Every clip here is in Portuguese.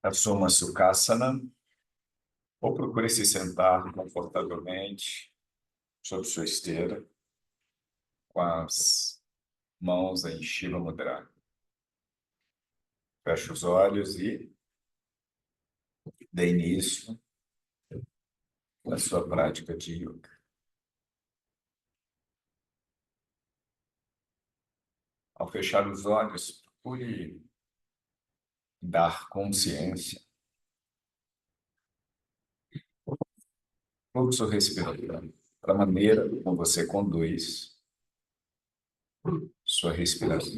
Assuma Sukhasana ou procure se sentar confortavelmente sobre sua esteira, com as mãos em Shiva Mudra. Feche os olhos e dê início à sua prática de yoga. Ao fechar os olhos, procure dar consciência ao fluxo respiratório, para a maneira como você conduz sua respiração.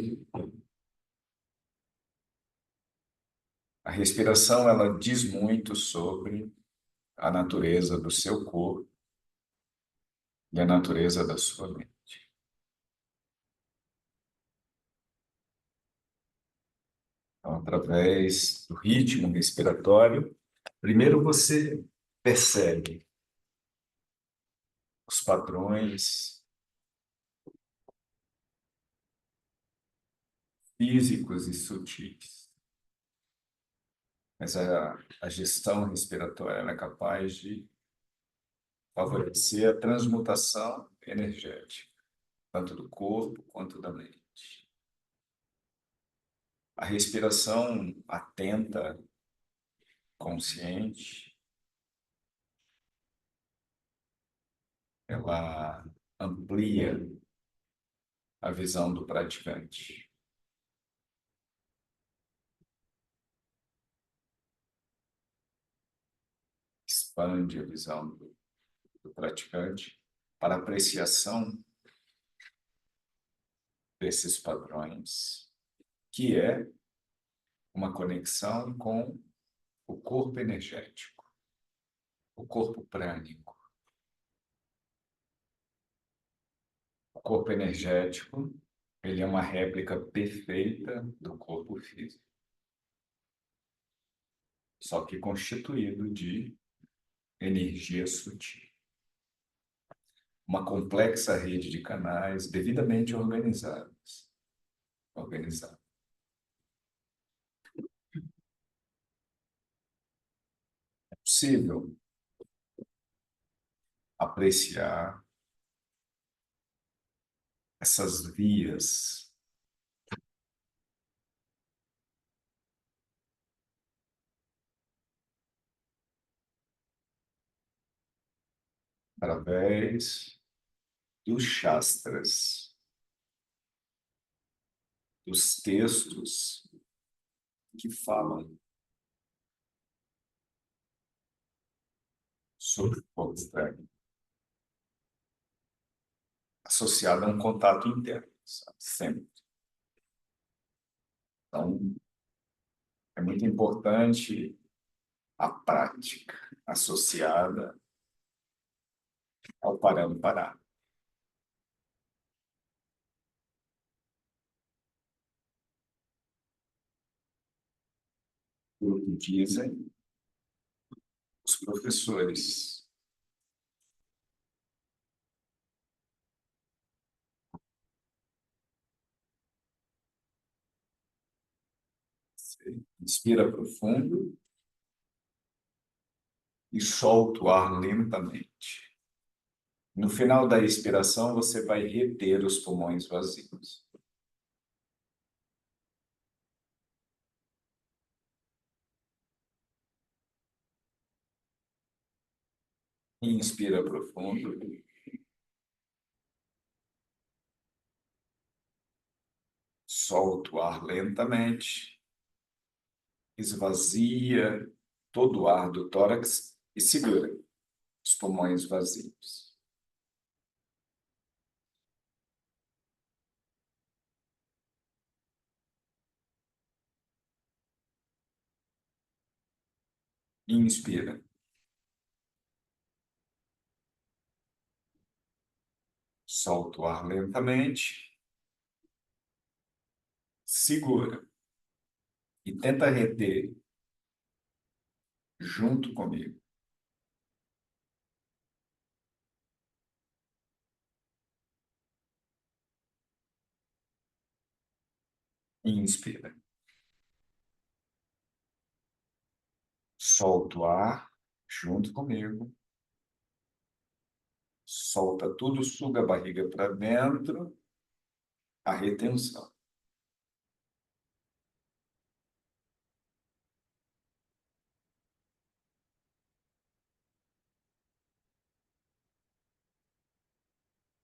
A respiração, ela diz muito sobre a natureza do seu corpo e a natureza da sua mente. Então, através do ritmo respiratório, primeiro você percebe os padrões físicos e sutis. Mas a gestão respiratória ela é capaz de favorecer a transmutação energética, tanto do corpo quanto da mente. A respiração atenta, consciente, ela amplia a visão do praticante. Expande a visão do praticante para apreciação desses padrões, que é uma conexão com o corpo energético, o corpo prânico. O corpo energético, ele é uma réplica perfeita do corpo físico, só que constituído de energia sutil. Uma complexa rede de canais devidamente organizada. É possível apreciar essas vias através dos Shastras, dos textos que falam sobre o corpo externo, associado a um contato interno, sabe? Sempre. Então, é muito importante a prática associada ao Parampara. O que dizem os professores. Você inspira profundo e solta o ar lentamente. No final da expiração, você vai reter os pulmões vazios. Inspira profundo. Solta o ar lentamente. Esvazia todo o ar do tórax e segura os pulmões vazios. Inspira. Solta o ar lentamente. Segura. E tenta reter junto comigo. Inspira. Solta o ar junto comigo. Solta tudo, suga a barriga para dentro. A retenção.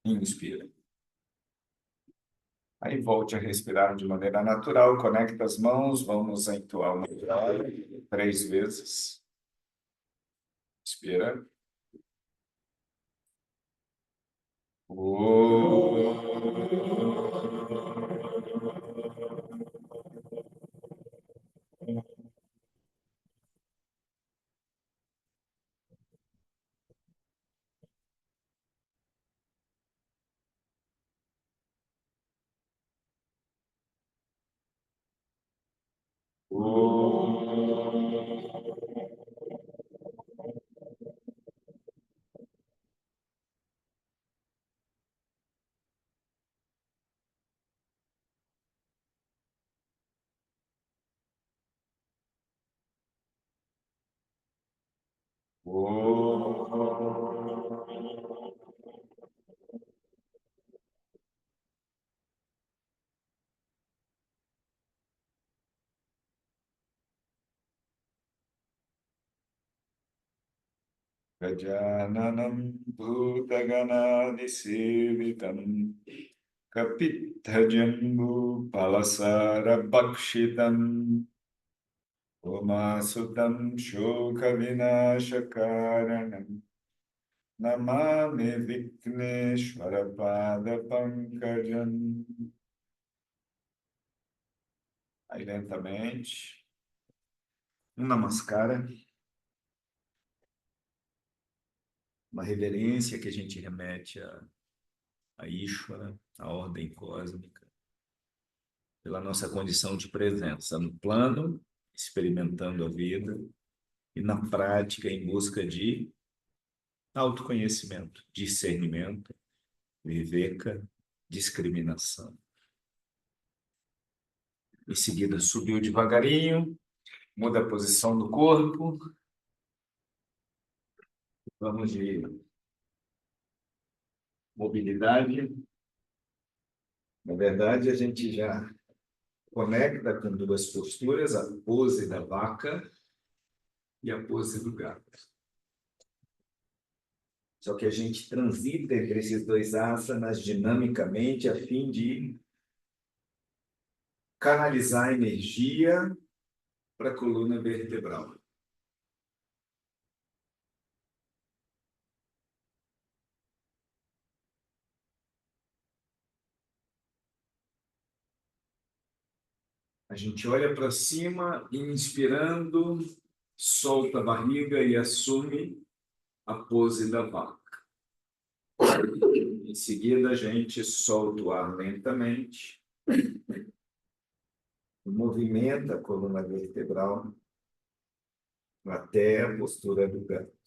Inspira. Aí volte a respirar de maneira natural. Conecta as mãos. Vamos entoar uma frase 3 vezes. Inspira. Gajananam Bhutaganadisevitam Kapitthajambu Palasarabhakshitam Umasutam Shokavinashakaranam Namami Vikneshwara Pada Pankajam. Aí lentamente, um namaskara, uma reverência que a gente remete a Ishvara, a ordem cósmica, pela nossa condição de presença no plano, experimentando a vida, e na prática em busca de autoconhecimento, discernimento, viveka, discriminação. Em seguida, subiu devagarinho, muda a posição do corpo. Vamos de mobilidade. Na verdade, a gente já conecta com duas posturas, a pose da vaca e a pose do gato. Só que a gente transita entre esses dois asanas dinamicamente a fim de canalizar a energia para a coluna vertebral. A gente olha para cima, inspirando, solta a barriga e assume a pose da vaca. Em seguida, a gente solta o ar lentamente, movimenta a coluna vertebral até a postura do gato.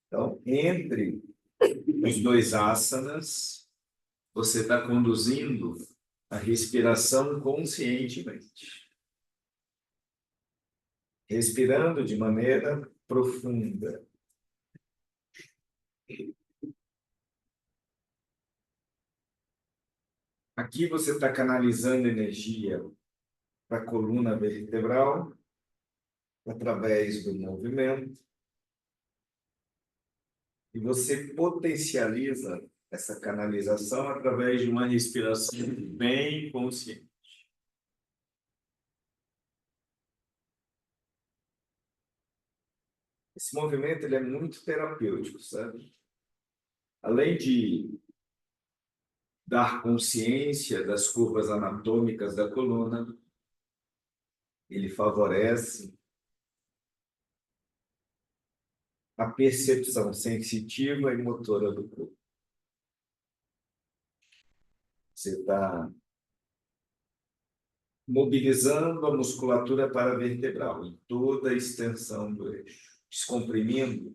Então, entre os dois asanas, você está conduzindo a respiração conscientemente. Respirando de maneira profunda. Aqui você está canalizando energia para a coluna vertebral através do movimento. E você potencializa essa canalização através de uma respiração bem consciente. Esse movimento ele é muito terapêutico, sabe? Além de dar consciência das curvas anatômicas da coluna, ele favorece a percepção sensitiva e motora do corpo. Você está mobilizando a musculatura paravertebral em toda a extensão do eixo, descomprimindo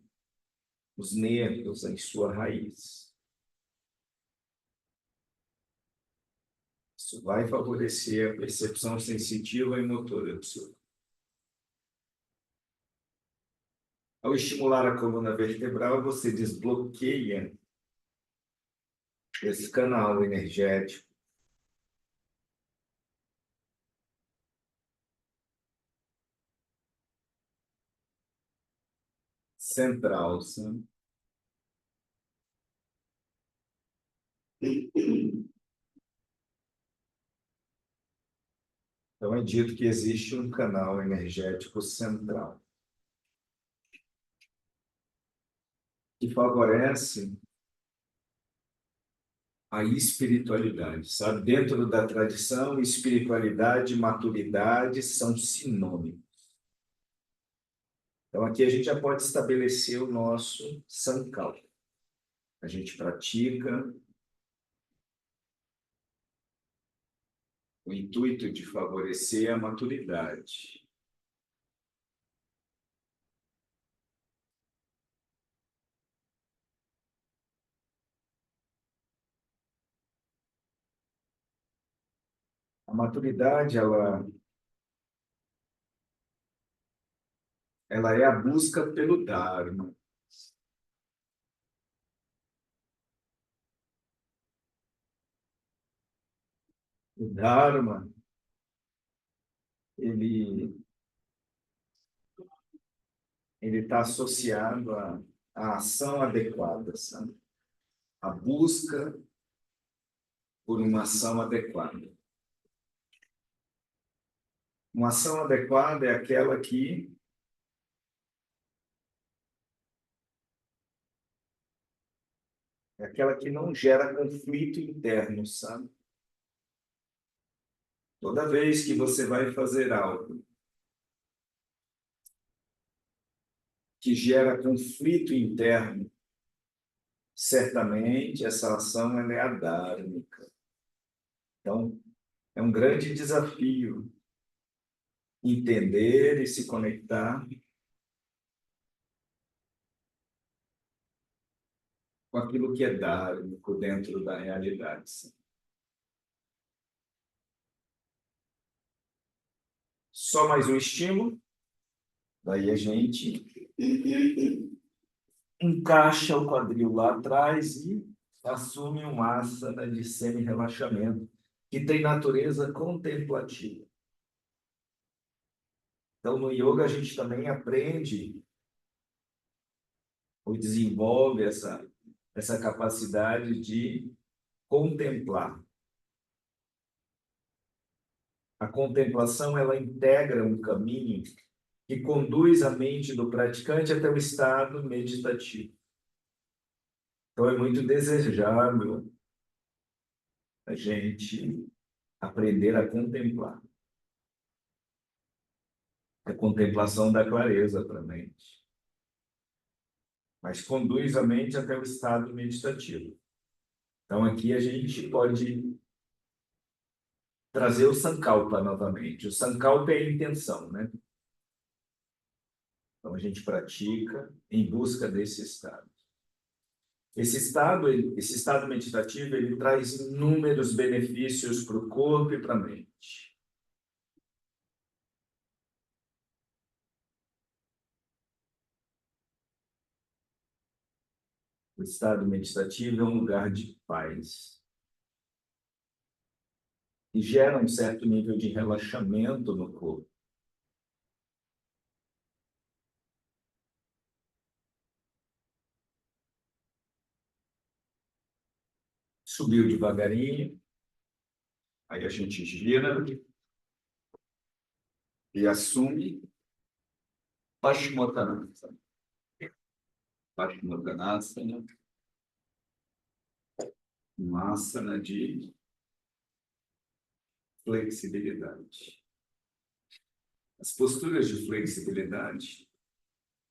os nervos em sua raiz. Isso vai favorecer a percepção sensitiva e motora do seu corpo. Ao estimular a coluna vertebral, você desbloqueia esse canal energético central, sabe? Então, é dito que existe um canal energético central que favorece a espiritualidade, sabe? Dentro da tradição, espiritualidade e maturidade são sinônimos. Então, aqui a gente já pode estabelecer o nosso sankalpa. A gente pratica o intuito de favorecer a maturidade. A maturidade, ela é a busca pelo Dharma. O Dharma, ele está associado à ação adequada, sabe? A busca por uma ação adequada. Uma ação adequada é aquela que não gera conflito interno, sabe? Toda vez que você vai fazer algo que gera conflito interno, certamente essa ação ela é adármica. Então, é um grande desafio entender e se conectar com aquilo que é dármico dentro da realidade. Só mais um estímulo, daí a gente encaixa o quadril lá atrás e assume um asana de semi-relaxamento, que tem natureza contemplativa. Então, no yoga, a gente também aprende ou desenvolve essa capacidade de contemplar. A contemplação, ela integra um caminho que conduz a mente do praticante até o estado meditativo. Então, é muito desejável a gente aprender a contemplar. A contemplação dá clareza para a mente, mas conduz a mente até o estado meditativo. Então, aqui a gente pode trazer o Sankalpa novamente. O Sankalpa é a intenção, né? Então, a gente pratica em busca desse estado. Esse estado meditativo, ele traz inúmeros benefícios para o corpo e para a mente. O estado meditativo é um lugar de paz. E gera um certo nível de relaxamento no corpo. Subiu devagarinho, aí a gente gira e assume Paschimottanasana. Paschimottanasana, uma asana de flexibilidade. As posturas de flexibilidade,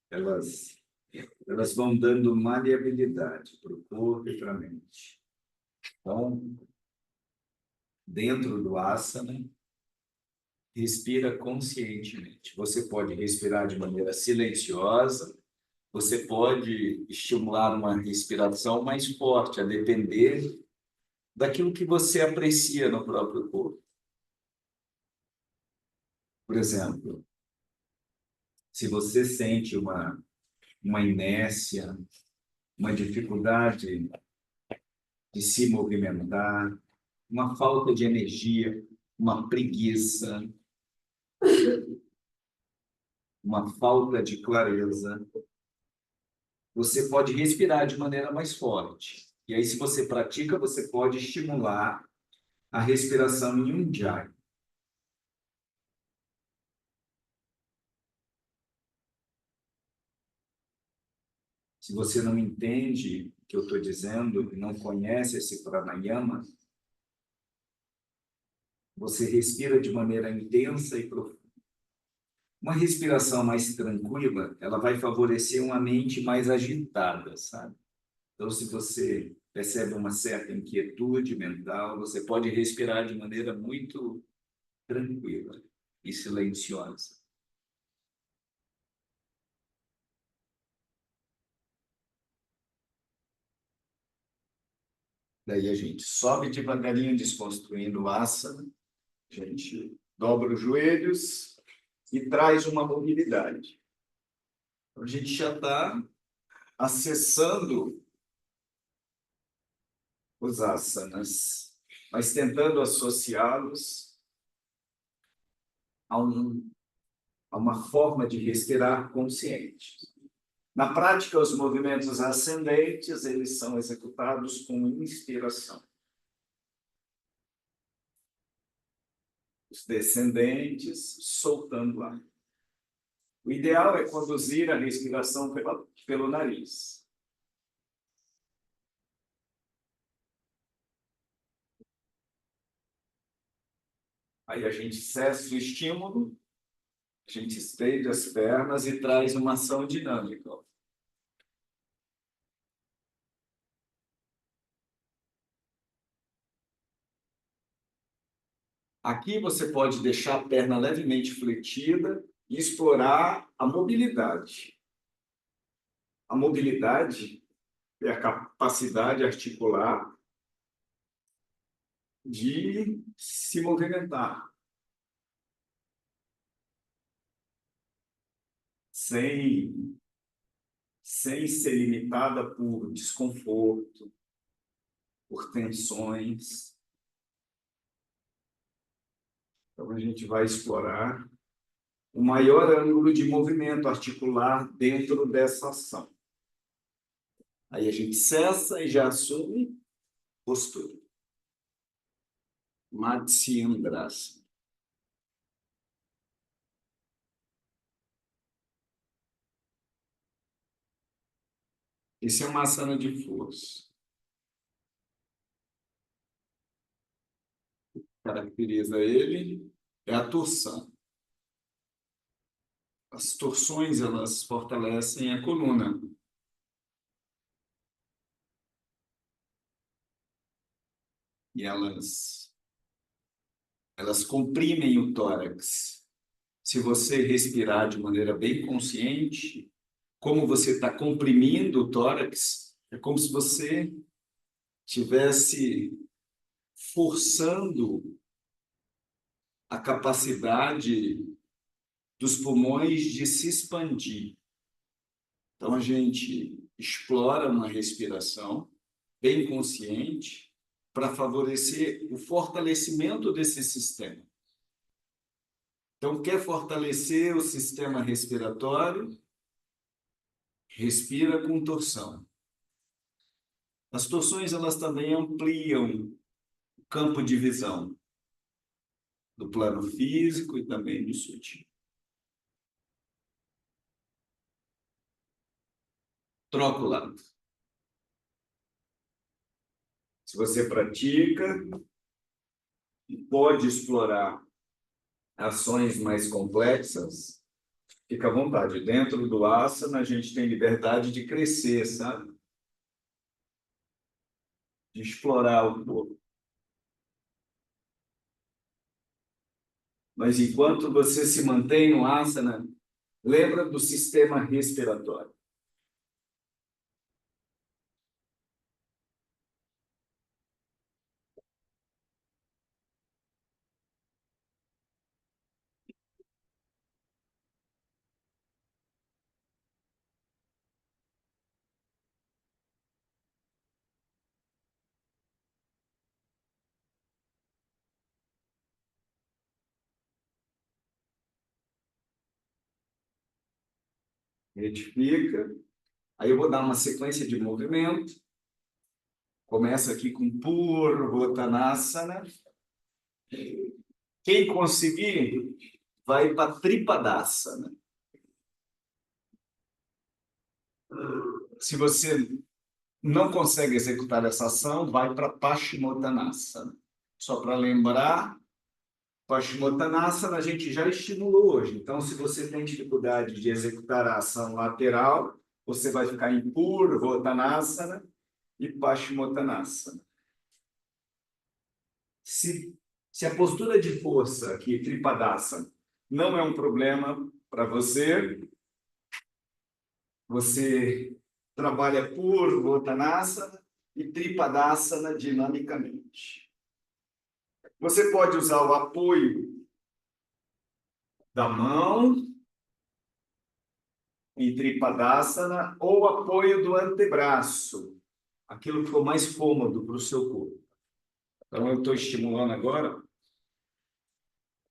elas vão dando maleabilidade para o corpo e para a mente. Então, dentro do asana, respira conscientemente. Você pode respirar de maneira silenciosa, você pode estimular uma respiração mais forte, a depender daquilo que você aprecia no próprio corpo. Por exemplo, se você sente uma uma inércia, uma dificuldade de se movimentar, uma falta de energia, uma preguiça, uma falta de clareza, você pode respirar de maneira mais forte. E aí, se você pratica, você pode estimular a respiração em Ujjayi. Se você não entende o que eu estou dizendo, não conhece esse pranayama, você respira de maneira intensa e profunda. Uma respiração mais tranquila, ela vai favorecer uma mente mais agitada, sabe? Então, se você percebe uma certa inquietude mental, você pode respirar de maneira muito tranquila e silenciosa. Daí a gente sobe devagarinho, desconstruindo o asana. A gente dobra os joelhos e traz uma mobilidade. Então, a gente já está acessando os asanas, mas tentando associá-los a, a uma forma de respirar consciente. Na prática, os movimentos ascendentes, eles são executados com inspiração. Os descendentes, soltando ar. O ideal é conduzir a respiração pelo nariz. Aí a gente cessa o estímulo, a gente estende as pernas e traz uma ação dinâmica. Aqui você pode deixar a perna levemente fletida e explorar a mobilidade. A mobilidade é a capacidade articular de se movimentar, sem, sem ser limitada por desconforto, por tensões. Então, a gente vai explorar o maior ângulo de movimento articular dentro dessa ação. Aí a gente cessa e já assume postura. Matsyendrasana. Esse é uma asana de força. Caracteriza ele é a torção. As torções, elas fortalecem a coluna. E elas comprimem o tórax. Se você respirar de maneira bem consciente, como você está comprimindo o tórax, é como se você tivesse forçando a capacidade dos pulmões de se expandir. Então, a gente explora uma respiração bem consciente para favorecer o fortalecimento desse sistema. Então, quer fortalecer o sistema respiratório? Respira com torção. As torções, elas também ampliam o campo de visão do plano físico e também do sutil. Troca o lado. Se você pratica, pode explorar ações mais complexas, fica à vontade. Dentro do asana, a gente tem liberdade de crescer, sabe? De explorar o corpo. Mas enquanto você se mantém no asana, lembra do sistema respiratório. Retifica. Aí eu vou dar uma sequência de movimento. Começa aqui com Purvottanasana. Quem conseguir, vai para Tripadasana. Se você não consegue executar essa ação, vai para Paschimottanasana. Só para lembrar, Paschimottanasana a gente já estimulou hoje. Então, se você tem dificuldade de executar a ação lateral, você vai ficar em Purvottanasana e Paschimottanasana. Se a postura de força aqui, Tripadasana, não é um problema para você, você trabalha Purvottanasana e Tripadasana dinamicamente. Você pode usar o apoio da mão em Tripadasana ou o apoio do antebraço, aquilo que for mais cômodo para o seu corpo. Então, eu estou estimulando agora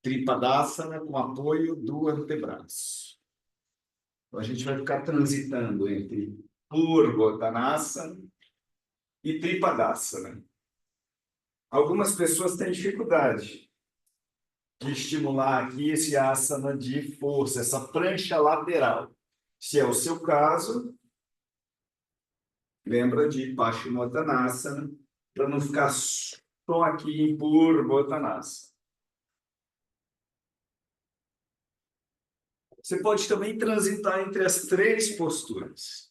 Tripadasana com apoio do antebraço. Então, a gente vai ficar transitando entre Purvottanasana e Tripadasana. Algumas pessoas têm dificuldade de estimular aqui esse asana de força, essa prancha lateral. Se é o seu caso, lembra de Paschimottanasana, para não ficar só aqui em Purvottanasana. Você pode também transitar entre as três posturas.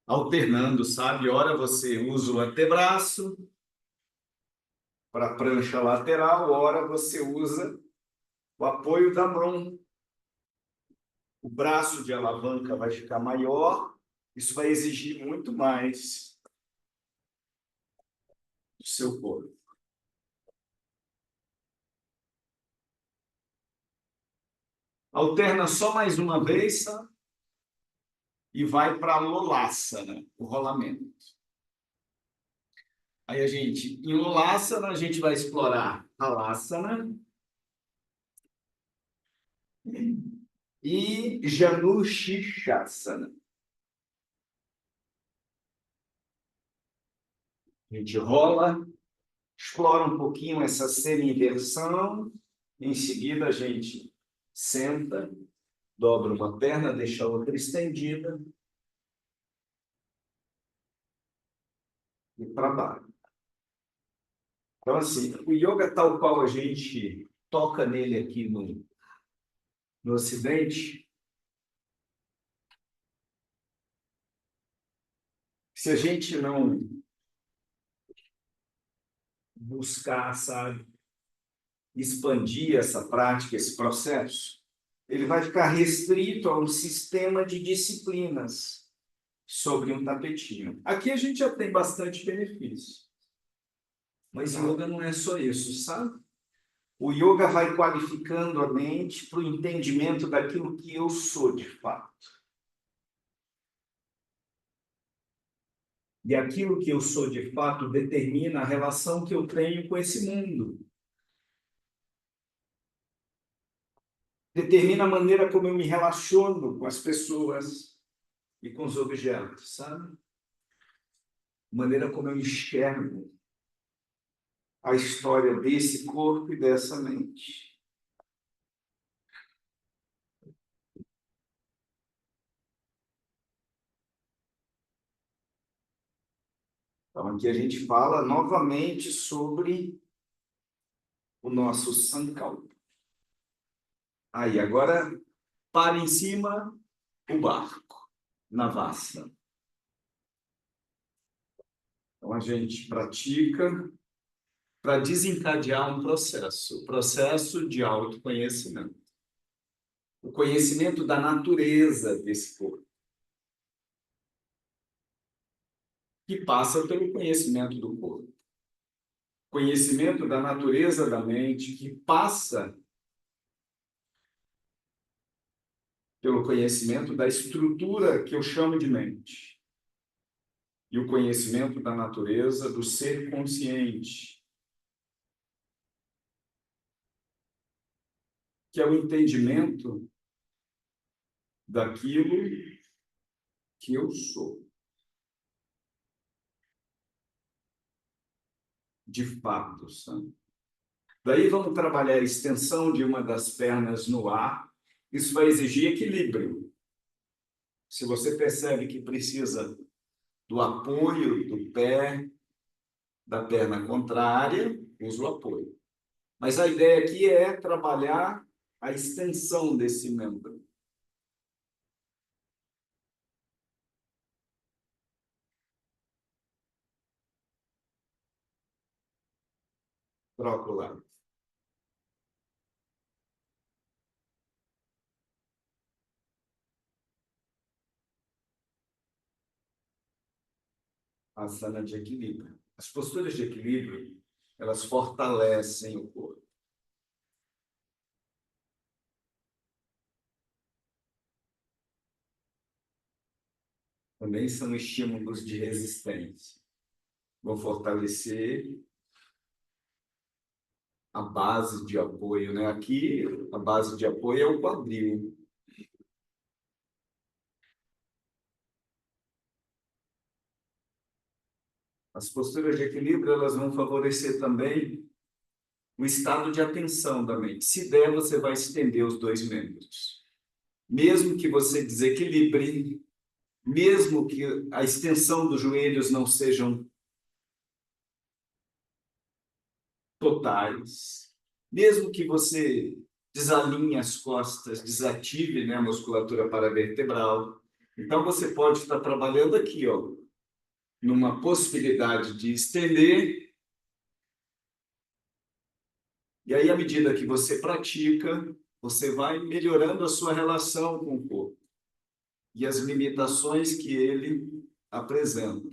Alternando, sabe? Ora você usa o antebraço para a prancha lateral, ora você usa o apoio da mão. O braço de alavanca vai ficar maior, isso vai exigir muito mais do seu corpo. Alterna só mais uma vez, tá? E vai para a Lolasana, o rolamento. Aí em Lolasana, a gente vai explorar Halasana e Janushishasana. A gente rola, explora um pouquinho essa semi-inversão, em seguida a gente senta, dobra uma perna, deixa a outra estendida e para baixo. Então, assim, o yoga tal qual a gente toca nele aqui no Ocidente, se a gente não buscar, sabe, expandir essa prática, esse processo, ele vai ficar restrito a um sistema de disciplinas sobre um tapetinho. Aqui a gente já tem bastante benefício. Mas yoga não é só isso, sabe? O yoga vai qualificando a mente para o entendimento daquilo que eu sou de fato. E aquilo que eu sou de fato determina a relação que eu tenho com esse mundo. Determina a maneira como eu me relaciono com as pessoas e com os objetos, sabe? A maneira como eu enxergo a história desse corpo e dessa mente. Então, aqui a gente fala novamente sobre o nosso Sankalpa. Aí, agora, para em cima o barco, Navasana. Então, a gente pratica para desencadear um processo, o processo de autoconhecimento. O conhecimento da natureza desse corpo, que passa pelo conhecimento do corpo. Conhecimento da natureza da mente, que passa pelo conhecimento da estrutura que eu chamo de mente. E o conhecimento da natureza do ser consciente, que é o entendimento daquilo que eu sou. De fato, sabe? Daí vamos trabalhar a extensão de uma das pernas no ar. Isso vai exigir equilíbrio. Se você percebe que precisa do apoio do pé, da perna contrária, usa o apoio. Mas a ideia aqui é trabalhar a extensão desse membro. Troca o lado. Asana de equilíbrio. As posturas de equilíbrio, elas fortalecem o corpo. Também são estímulos de resistência. Vão fortalecer a base de apoio, né? Aqui, a base de apoio é o quadril. As posturas de equilíbrio, elas vão favorecer também o estado de atenção da mente. Se der, você vai estender os dois membros. Mesmo que você desequilibre, mesmo que a extensão dos joelhos não sejam totais, mesmo que você desalinhe as costas, desative, né, a musculatura paravertebral. Então, você pode estar trabalhando aqui, ó, numa possibilidade de estender. E aí, à medida que você pratica, você vai melhorando a sua relação com o corpo e as limitações que ele apresenta.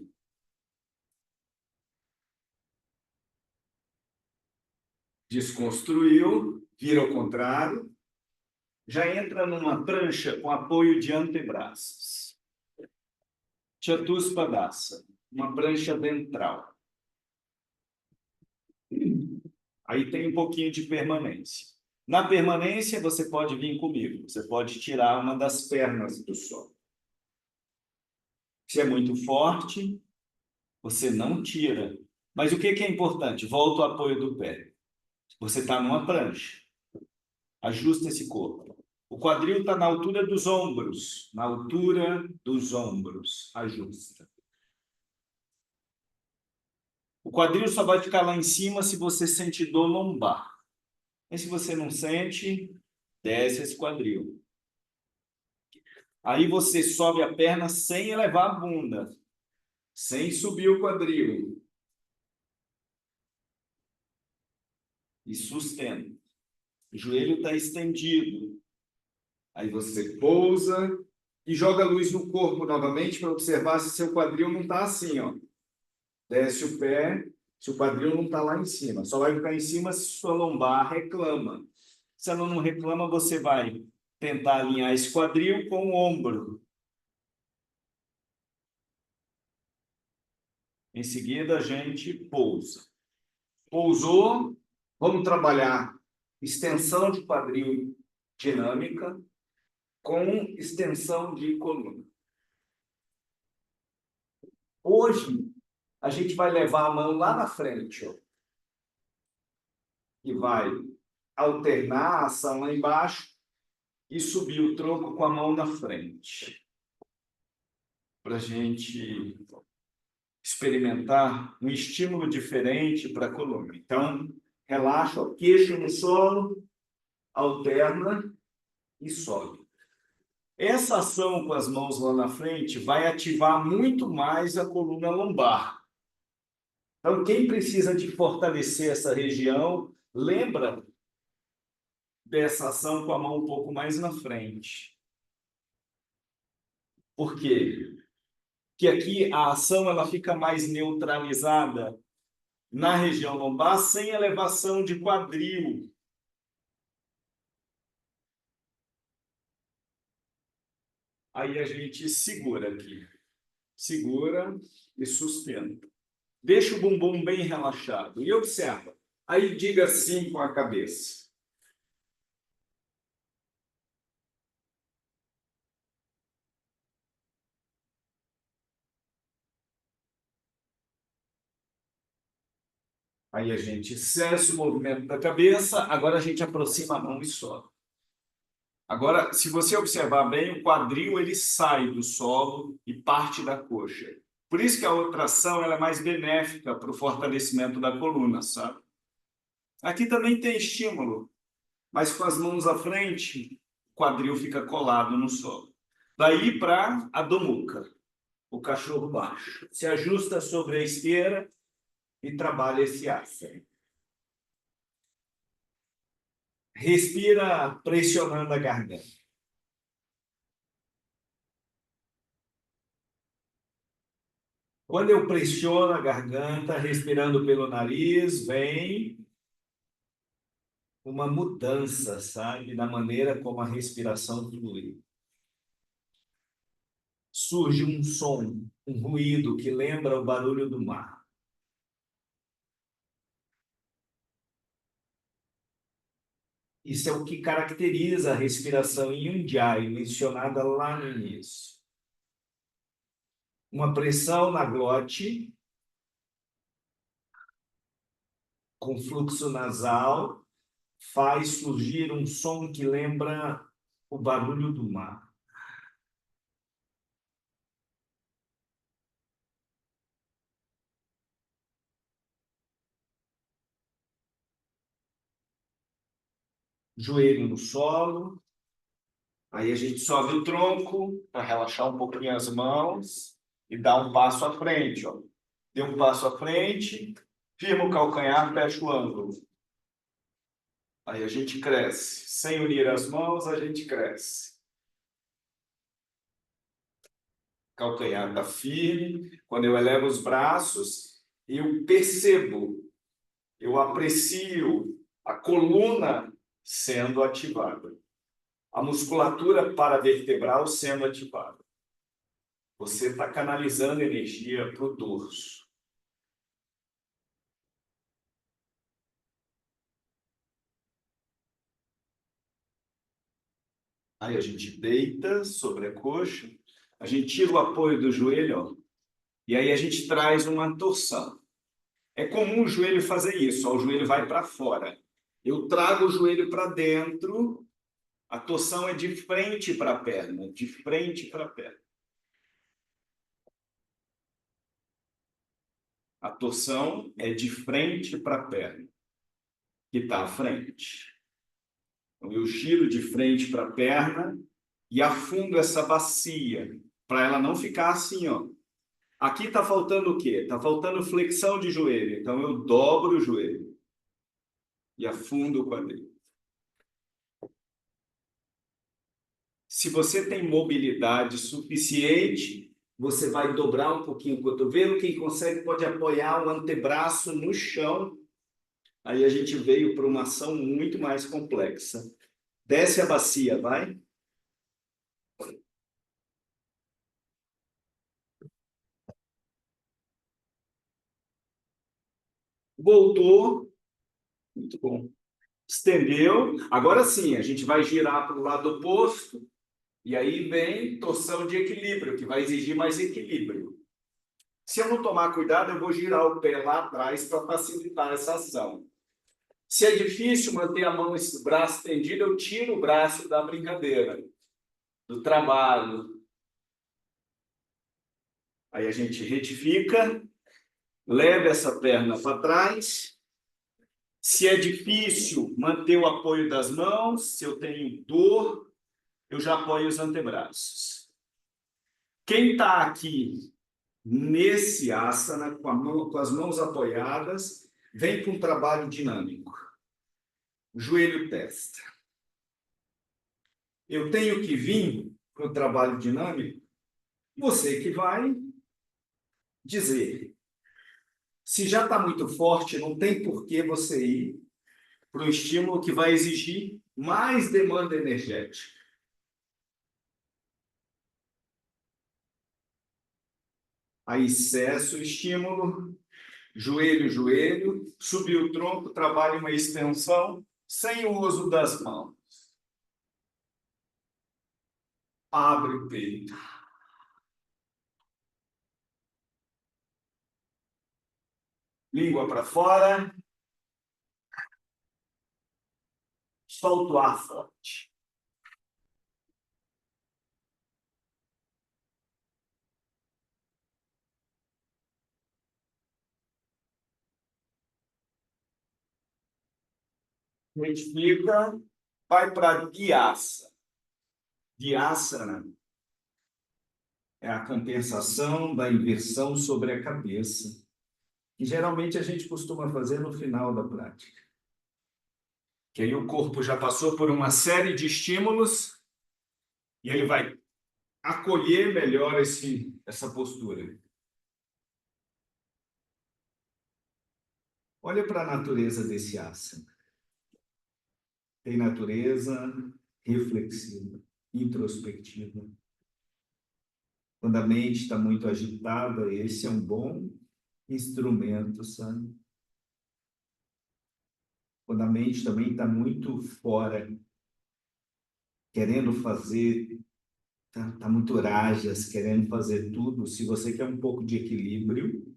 Desconstruiu, vira ao contrário, já entra numa prancha com apoio de antebraços. Chatuspadasa, uma prancha ventral. Aí tem um pouquinho de permanência. Na permanência, você pode vir comigo. Você pode tirar uma das pernas do solo. Se é muito forte, você não tira. Mas o que é importante? Volta o apoio do pé. Você está numa prancha. Ajusta esse corpo. O quadril está na altura dos ombros. Na altura dos ombros. Ajusta. O quadril só vai ficar lá em cima se você sentir dor lombar. E se você não sente, desce esse quadril. Aí você sobe a perna sem elevar a bunda, sem subir o quadril. E sustenta. O joelho está estendido. Aí você pousa e joga a luz no corpo novamente para observar se seu quadril não está assim, ó. Desce o pé, se o quadril não está lá em cima. Só vai ficar em cima se sua lombar reclama. Se ela não reclama, você vai tentar alinhar esse quadril com o ombro. Em seguida, a gente pousa. Pousou, vamos trabalhar extensão de quadril dinâmica com extensão de coluna. Hoje, a gente vai levar a mão lá na frente, ó, e vai alternar a ação lá embaixo e subir o tronco com a mão na frente. Para a gente experimentar um estímulo diferente para a coluna. Então, relaxa, ó, queixo no solo, alterna e sobe. Essa ação com as mãos lá na frente vai ativar muito mais a coluna lombar. Então, quem precisa de fortalecer essa região, lembra dessa ação com a mão um pouco mais na frente. Por quê? Porque aqui a ação ela fica mais neutralizada na região lombar, sem elevação de quadril. Aí a gente segura aqui. Segura e sustenta. Deixa o bumbum bem relaxado. E observa. Aí diga sim com a cabeça. Aí a gente cessa o movimento da cabeça, agora a gente aproxima a mão e sobe. Agora, se você observar bem, o quadril ele sai do solo e parte da coxa. Por isso que a outra ação ela é mais benéfica para o fortalecimento da coluna, sabe? Aqui também tem estímulo, mas com as mãos à frente, o quadril fica colado no solo. Daí para a domuca, o cachorro baixo. Se ajusta sobre a esteira e trabalha esse asana. Respira pressionando a garganta. Quando eu pressiono a garganta, respirando pelo nariz, vem uma mudança, sabe, na maneira como a respiração flui. Surge um som, um ruído que lembra o barulho do mar. Isso é o que caracteriza a respiração em Ujjayi, mencionada lá no início. Uma pressão na glote, com fluxo nasal, faz surgir um som que lembra o barulho do mar. Joelho no solo. Aí a gente sobe o tronco para relaxar um pouquinho as mãos e dá um passo à frente, ó. Deu um passo à frente, firma o calcanhar, fecha o ângulo. Aí a gente cresce. Sem unir as mãos, a gente cresce. Calcanhar está firme. Quando eu elevo os braços, eu percebo, eu aprecio a coluna sendo ativada. A musculatura paravertebral sendo ativada. Você está canalizando energia para o dorso. Aí a gente deita sobre a coxa, a gente tira o apoio do joelho, ó, e aí a gente traz uma torção. É comum o joelho fazer isso, ó, o joelho vai para fora. Eu trago o joelho para dentro, a torção é de frente para a perna, de frente para a perna. A torção é de frente para a perna, que está à frente. Então, eu giro de frente para a perna e afundo essa bacia, para ela não ficar assim, ó. Aqui está faltando o quê? Está faltando flexão de joelho. Então, eu dobro o joelho e afundo o quadril. Se você tem mobilidade suficiente, você vai dobrar um pouquinho o cotovelo. Quem consegue pode apoiar o antebraço no chão. Aí a gente veio para uma ação muito mais complexa. Desce a bacia, vai. Voltou. Muito bom. Estendeu. Agora sim, a gente vai girar para o lado oposto. E aí vem torção de equilíbrio, que vai exigir mais equilíbrio. Se eu não tomar cuidado, eu vou girar o pé lá atrás para facilitar essa ação. Se é difícil manter a mão, esse braço estendido, eu tiro o braço da brincadeira, do trabalho. Aí a gente retifica, leva essa perna para trás. Se é difícil manter o apoio das mãos, se eu tenho dor, eu já apoio os antebraços. Quem está aqui nesse asana, com as mãos apoiadas, vem com um trabalho dinâmico. Joelho, testa. Eu tenho que vir para o trabalho dinâmico, você que vai dizer. Se já está muito forte, não tem por que você ir para um estímulo que vai exigir mais demanda energética. Aí cessa o estímulo, joelho, joelho, subiu o tronco, trabalha uma extensão sem o uso das mãos. Abre o peito. Língua para fora. Solta o ar forte. Retifica, vai para Dhyasa. Dhyasana é a compensação da inversão sobre a cabeça, que geralmente a gente costuma fazer no final da prática. Que aí o corpo já passou por uma série de estímulos e ele vai acolher melhor essa postura. Olha para a natureza desse asana. Tem natureza reflexiva, introspectiva. Quando a mente está muito agitada, esse é um bom instrumento, sabe? Quando a mente também está muito fora, querendo fazer, tá muito rajas, querendo fazer tudo. Se você quer um pouco de equilíbrio,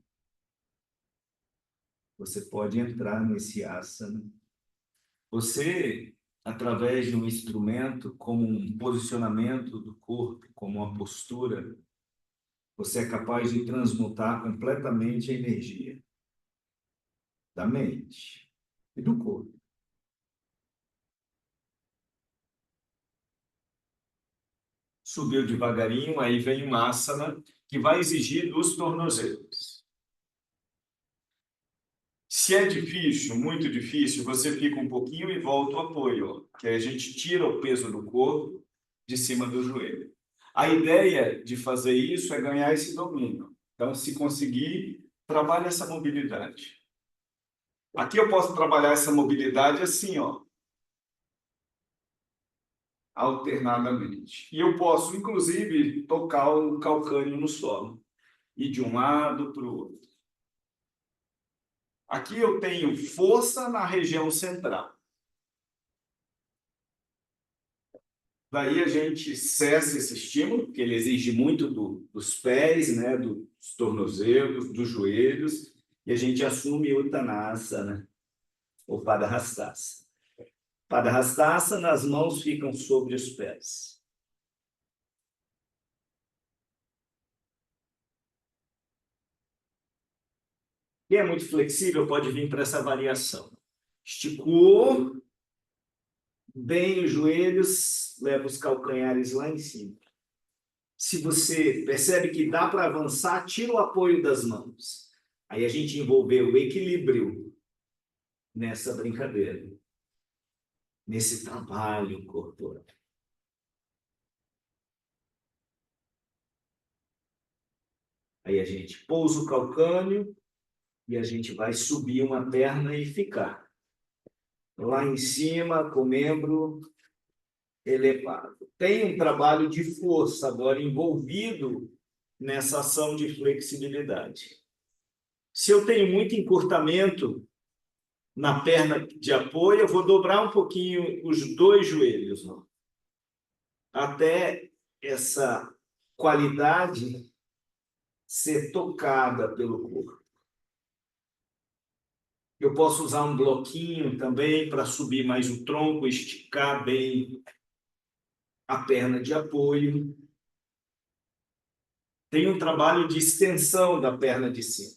você pode entrar nesse asana. Você, através de um instrumento, como um posicionamento do corpo, como uma postura, você é capaz de transmutar completamente a energia da mente e do corpo. Subiu devagarinho, aí vem um asana que vai exigir dos tornozelos. Se é difícil, muito difícil, você fica um pouquinho e volta o apoio, ó, que aí a gente tira o peso do corpo de cima do joelho. A ideia de fazer isso é ganhar esse domínio. Então, se conseguir, trabalhe essa mobilidade. Aqui eu posso trabalhar essa mobilidade assim, ó, alternadamente. E eu posso, inclusive, tocar o calcânio no solo, e de um lado para o outro. Aqui eu tenho força na região central. Daí a gente cessa esse estímulo, porque ele exige muito dos pés, né, dos tornozelos, dos joelhos, e a gente assume Uttanasana, ou Padahastasana. Padahastasana, as mãos ficam sobre os pés. Quem é muito flexível pode vir para essa variação. Esticou bem os joelhos, leva os calcanhares lá em cima. Se você percebe que dá para avançar, tira o apoio das mãos. Aí a gente envolveu o equilíbrio nessa brincadeira, nesse trabalho corporal. Aí a gente pousa o calcânio e a gente vai subir uma perna e ficar lá em cima com o membro elevado. Tem um trabalho de força agora envolvido nessa ação de flexibilidade. Se eu tenho muito encurtamento na perna de apoio, eu vou dobrar um pouquinho os dois joelhos, ó, até essa qualidade ser tocada pelo corpo. Eu posso usar um bloquinho também para subir mais o tronco, esticar bem a perna de apoio. Tem um trabalho de extensão da perna de cima.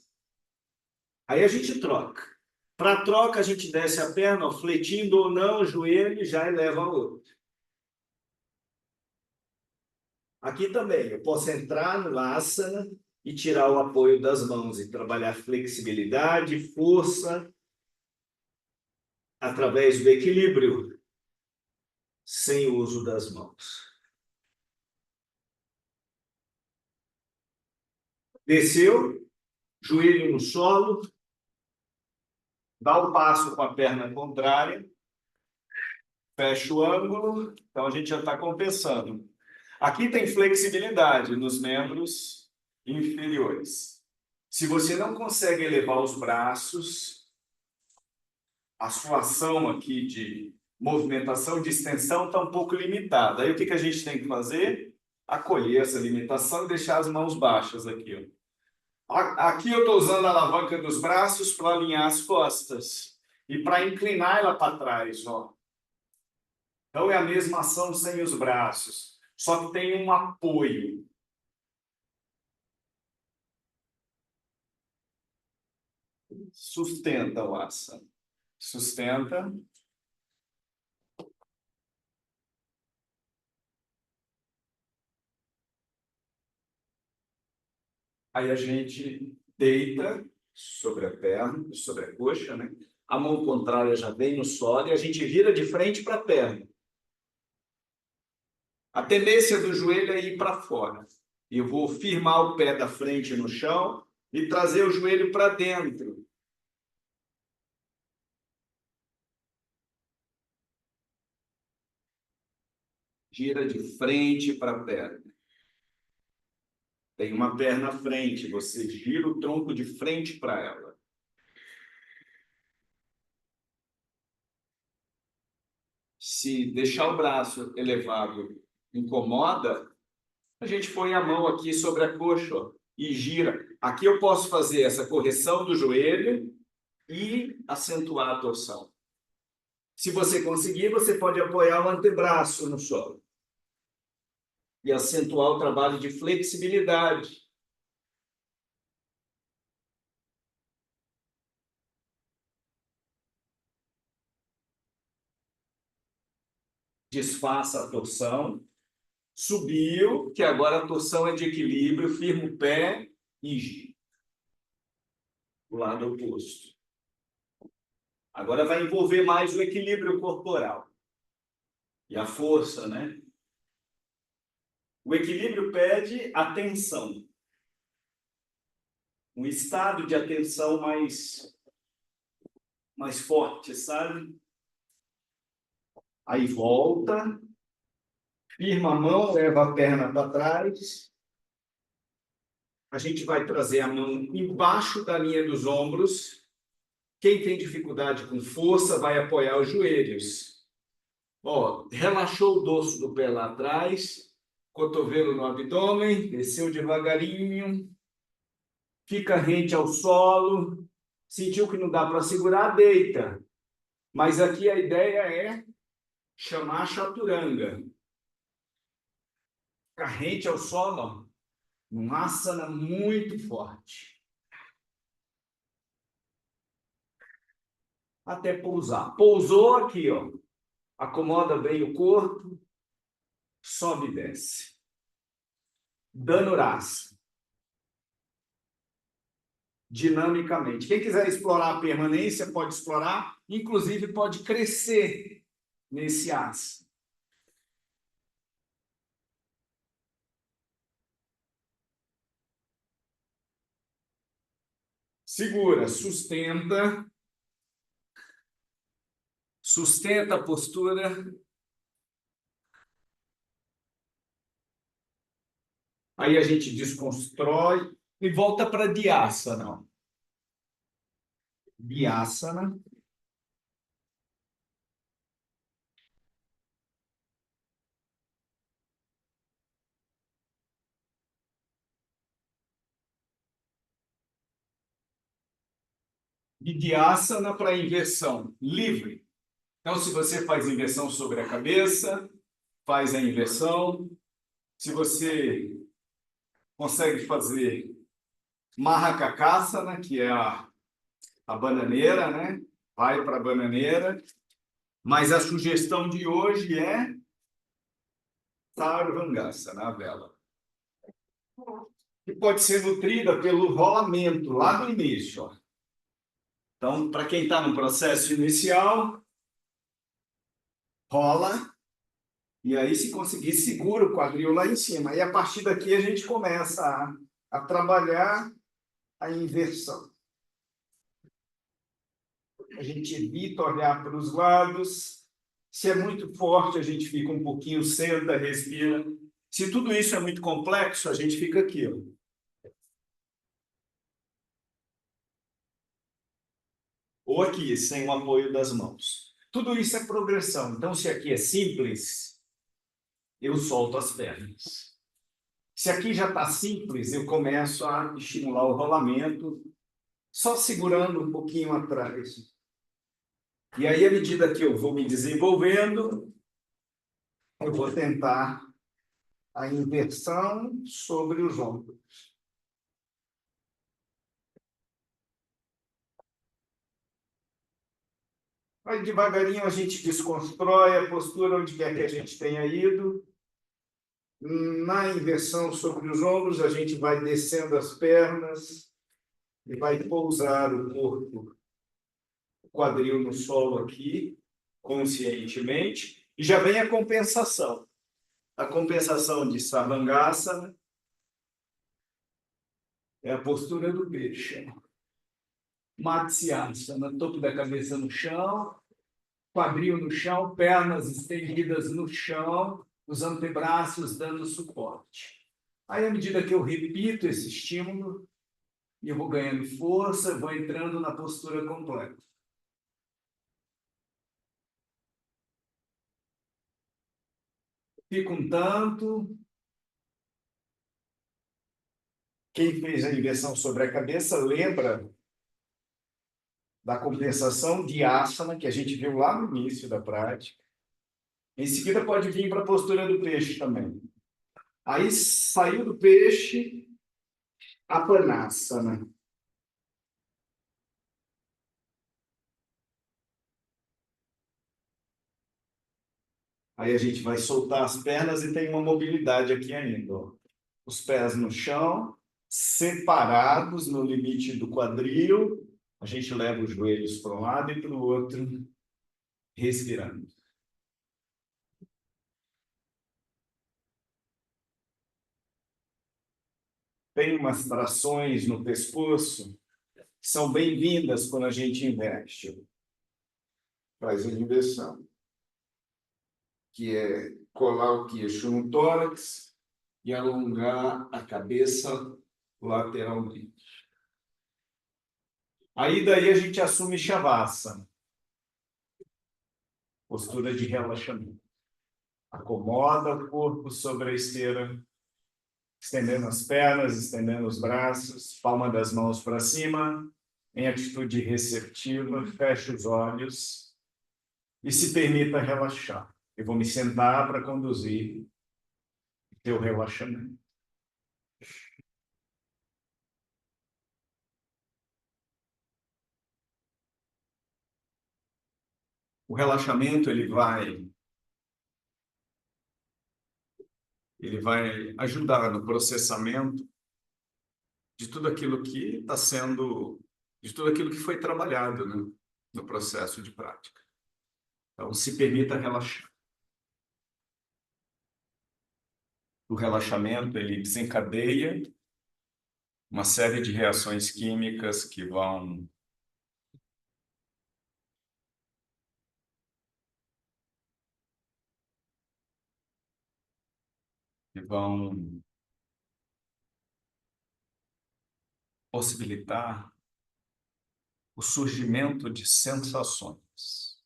Aí a gente troca. Para troca, a gente desce a perna, ó, fletindo ou não o joelho, já eleva a outra. Aqui também, eu posso entrar no asana e tirar o apoio das mãos e trabalhar flexibilidade, força, através do equilíbrio, sem o uso das mãos. Desceu, joelho no solo, dá um passo com a perna contrária, fecha o ângulo, então a gente já está compensando. Aqui tem flexibilidade nos membros inferiores. Se você não consegue elevar os braços, a sua ação aqui de movimentação, de extensão, está um pouco limitada. Aí o que a gente tem que fazer? Acolher essa limitação e deixar as mãos baixas aqui, ó. Aqui eu estou usando a alavanca dos braços para alinhar as costas e para inclinar ela para trás, ó. Então, é a mesma ação sem os braços, só que tem um apoio. Sustenta o asana. Sustenta. Aí a gente deita sobre a perna, sobre a coxa, né? A mão contrária já vem no solo e a gente vira de frente para a perna. A tendência do joelho é ir para fora. Eu vou firmar o pé da frente no chão e trazer o joelho para dentro. Gira de frente para a perna. Tem uma perna à frente, você gira o tronco de frente para ela. Se deixar o braço elevado incomoda, a gente põe a mão aqui sobre a coxa, ó, e gira. Aqui eu posso fazer essa correção do joelho e acentuar a torção. Se você conseguir, você pode apoiar o antebraço no solo e acentuar o trabalho de flexibilidade. Desfaça a torção. Subiu, que agora a torção é de equilíbrio, firma o pé e gira. O lado oposto. Agora vai envolver mais o equilíbrio corporal. E a força, né? O equilíbrio pede atenção. Um estado de atenção mais forte, sabe? Aí volta, firma a mão, leva a perna para trás. A gente vai trazer a mão embaixo da linha dos ombros. Quem tem dificuldade com força vai apoiar os joelhos. Ó, relaxou o dorso do pé lá atrás, cotovelo no abdômen, desceu devagarinho, fica rente ao solo. Sentiu que não dá para segurar, deita. Mas aqui a ideia é chamar a chaturanga. Fica rente ao solo, um asana muito forte. Até pousar. Pousou aqui, ó. Acomoda bem o corpo, sobe e desce. Dhanurasana. Dinamicamente. Quem quiser explorar a permanência, pode explorar, inclusive pode crescer nesse asana. Segura, sustenta a postura. Aí a gente desconstrói e volta para Dhyasana. Dhyasana. Dhyasana para inversão, livre. Então, se você faz inversão sobre a cabeça, faz a inversão. Se você consegue fazer Mahakakasana, que é a bananeira, né? Vai para a bananeira. Mas a sugestão de hoje é Sarvangasana, a vela. Que pode ser nutrida pelo rolamento lá do início. Ó. Então, para quem está no processo inicial, rola. E aí, se conseguir, segura o quadril lá em cima. E a partir daqui a gente começa a trabalhar a inversão. A gente evita olhar para os lados. Se é muito forte, a gente fica um pouquinho, senta, respira. Se tudo isso é muito complexo, a gente fica aqui, ó. Ou aqui, sem o apoio das mãos. Tudo isso é progressão. Então, se aqui é simples, eu solto as pernas. Se aqui já está simples, eu começo a estimular o rolamento, só segurando um pouquinho atrás. E aí, à medida que eu vou me desenvolvendo, eu vou tentar a inversão sobre os ombros. Aí, devagarinho, a gente desconstrói a postura onde quer que a gente tenha ido. Na inversão sobre os ombros, a gente vai descendo as pernas e vai pousar o corpo, o quadril no solo aqui, conscientemente. E já vem a compensação. A compensação de Sarvangasana é a postura do peixe. Matsyasana, topo da cabeça no chão, quadril no chão, pernas estendidas no chão, os antebraços dando suporte. Aí, à medida que eu repito esse estímulo, eu vou ganhando força, vou entrando na postura completa. Fica um tanto. Quem fez a inversão sobre a cabeça lembra da compensação de asana que a gente viu lá no início da prática. Em seguida, pode vir para a postura do peixe também. Aí, saiu do peixe, Apanasana. Aí a gente vai soltar as pernas e tem uma mobilidade aqui ainda. Ó. Os pés no chão, separados no limite do quadril. A gente leva os joelhos para um lado e para o outro, respirando. Tem umas trações no pescoço que são bem-vindas quando a gente inverte. Faz a inversão. Que é colar o queixo no tórax e alongar a cabeça lateralmente. Aí daí a gente assume Shavasana, postura de relaxamento. Acomoda o corpo sobre a esteira, estendendo as pernas, estendendo os braços, palma das mãos para cima, em atitude receptiva, fecha os olhos e se permita relaxar. Eu vou me sentar para conduzir o teu relaxamento. O relaxamento ele vai ajudar no processamento de tudo aquilo que está sendo, de tudo aquilo que foi trabalhado, né, no processo de prática. Então, se permita relaxar. O relaxamento, ele desencadeia uma série de reações químicas que vão possibilitar o surgimento de sensações.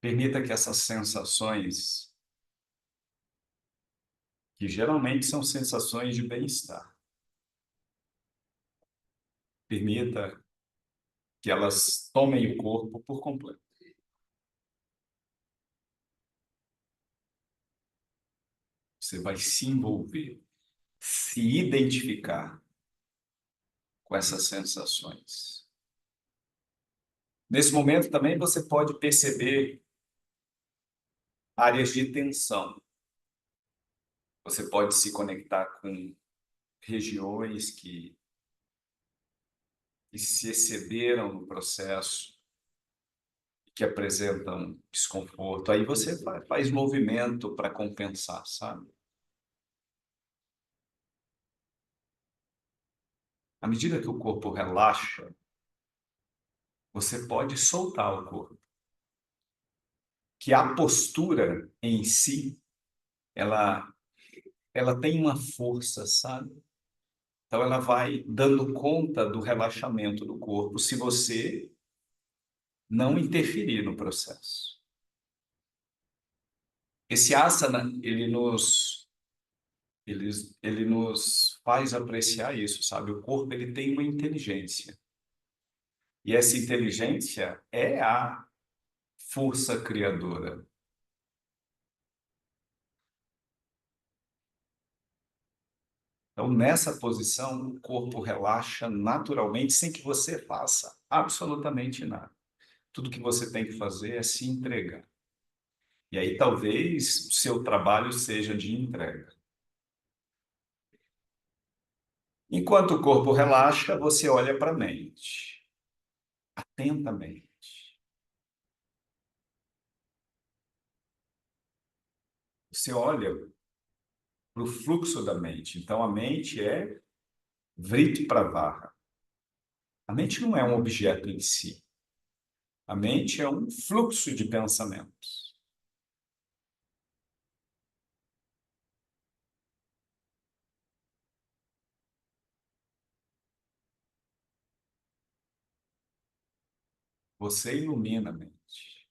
Permita que essas sensações, que geralmente são sensações de bem-estar, permita que elas tomem o corpo por completo. Você vai se envolver, se identificar com essas sensações. Nesse momento também você pode perceber áreas de tensão. Você pode se conectar com regiões que se excederam no processo, que apresentam desconforto. Aí você faz movimento para compensar, sabe? À medida que o corpo relaxa, você pode soltar o corpo. Que a postura em si, ela tem uma força, sabe? Então, ela vai dando conta do relaxamento do corpo se você não interferir no processo. Esse asana, ele nos faz apreciar isso, sabe? O corpo, ele tem uma inteligência. E essa inteligência é a força criadora. Então, nessa posição, o corpo relaxa naturalmente, sem que você faça absolutamente nada. Tudo que você tem que fazer é se entregar. E aí, talvez, o seu trabalho seja de entrega. Enquanto o corpo relaxa, você olha para a mente, atentamente. Você olha para o fluxo da mente. Então, a mente é Vritti Pravara. A mente não é um objeto em si. A mente é um fluxo de pensamentos. Você ilumina a mente.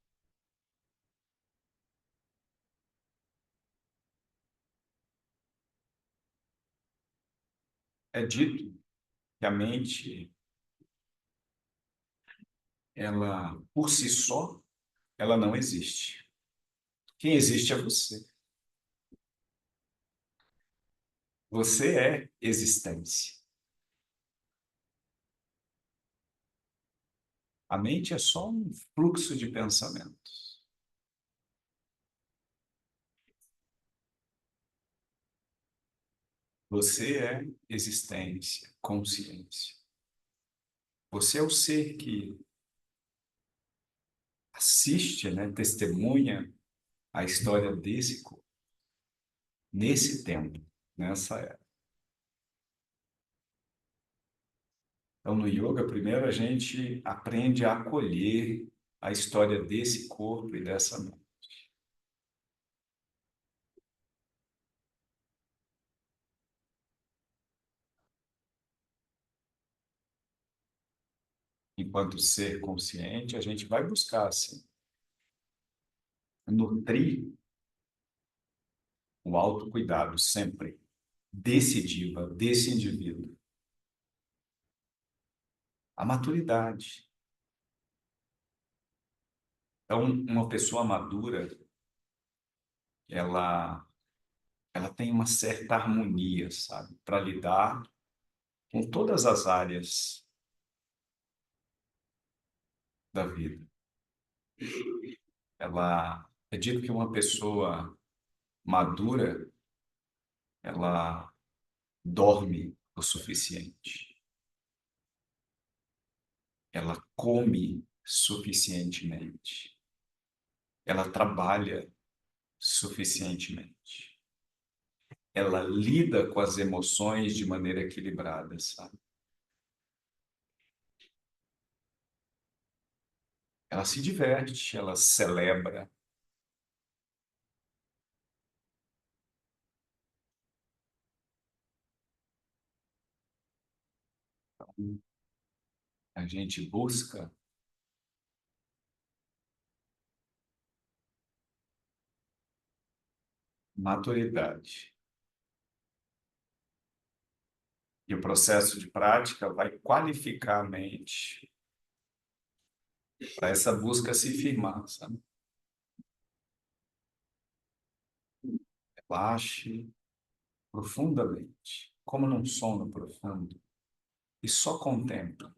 É dito que a mente, ela, por si só, ela não existe. Quem existe é você. Você é existência. A mente é só um fluxo de pensamentos. Você é existência, consciência. Você é o ser que assiste, né, testemunha a história desse corpo, nesse tempo, nessa era. Então, no yoga, primeiro a gente aprende a acolher a história desse corpo e dessa mente. Enquanto ser consciente, a gente vai buscar, assim, nutrir o autocuidado sempre, desse diva, desse indivíduo. A maturidade. Então, uma pessoa madura, ela, ela tem uma certa harmonia, sabe, para lidar com todas as áreas da vida. Ela, é dito que uma pessoa madura, ela dorme o suficiente, ela come suficientemente, ela trabalha suficientemente, ela lida com as emoções de maneira equilibrada, sabe? Ela se diverte, ela celebra. A gente busca maturidade. E o processo de prática vai qualificar a mente para essa busca se firmar, sabe? Relaxe profundamente, como num sono profundo, e só contempla.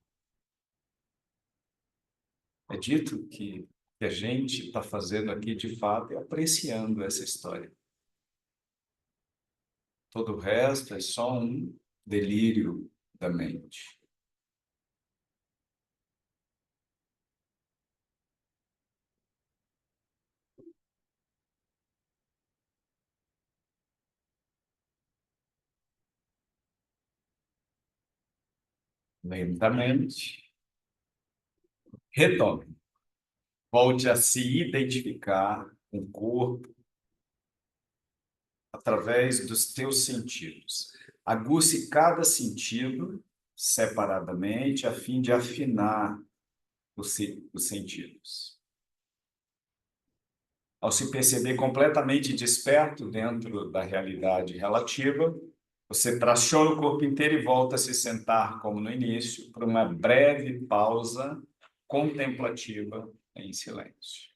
É dito que o que a gente está fazendo aqui, de fato, é apreciando essa história. Todo o resto é só um delírio da mente. Lentamente, retome. Volte a se identificar com o corpo através dos teus sentidos. Aguce cada sentido separadamente, a fim de afinar os sentidos. Ao se perceber completamente desperto dentro da realidade relativa, Você traciona o corpo inteiro e volta a se sentar como no início, por uma breve pausa contemplativa em silêncio.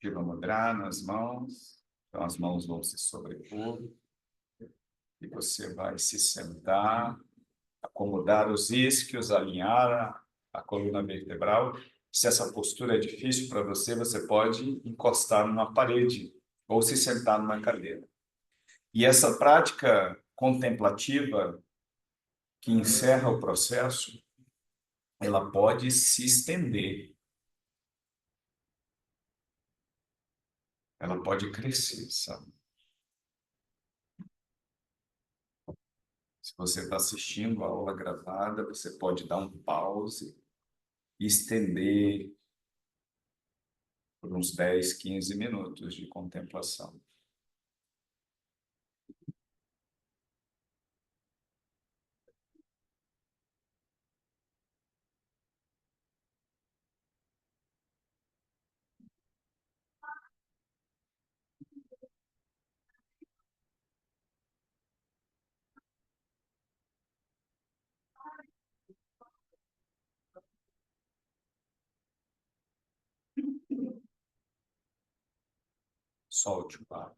Shiva Mudra nas mãos, então as mãos vão se sobrepor e você vai se sentar, acomodar os isquios, alinhar a coluna vertebral. Se essa postura é difícil para você, você pode encostar numa parede ou se sentar numa cadeira. E essa prática contemplativa que encerra o processo, ela pode se estender, ela pode crescer, sabe? Se você está assistindo a aula gravada, você pode dar um pause e estender por uns 10, 15 minutos de contemplação. Solte o ar.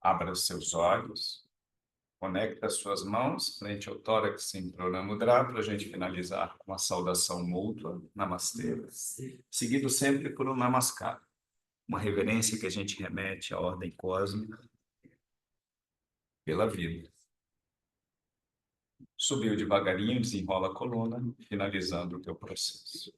Abra os seus olhos. Conecta as suas mãos frente ao tórax em Pranamudra para a gente finalizar com a saudação mútua, Namastê. Seguido sempre por um Namaskar, uma reverência que a gente remete à ordem cósmica pela vida. Subiu devagarinho, desenrola a coluna, finalizando o teu processo.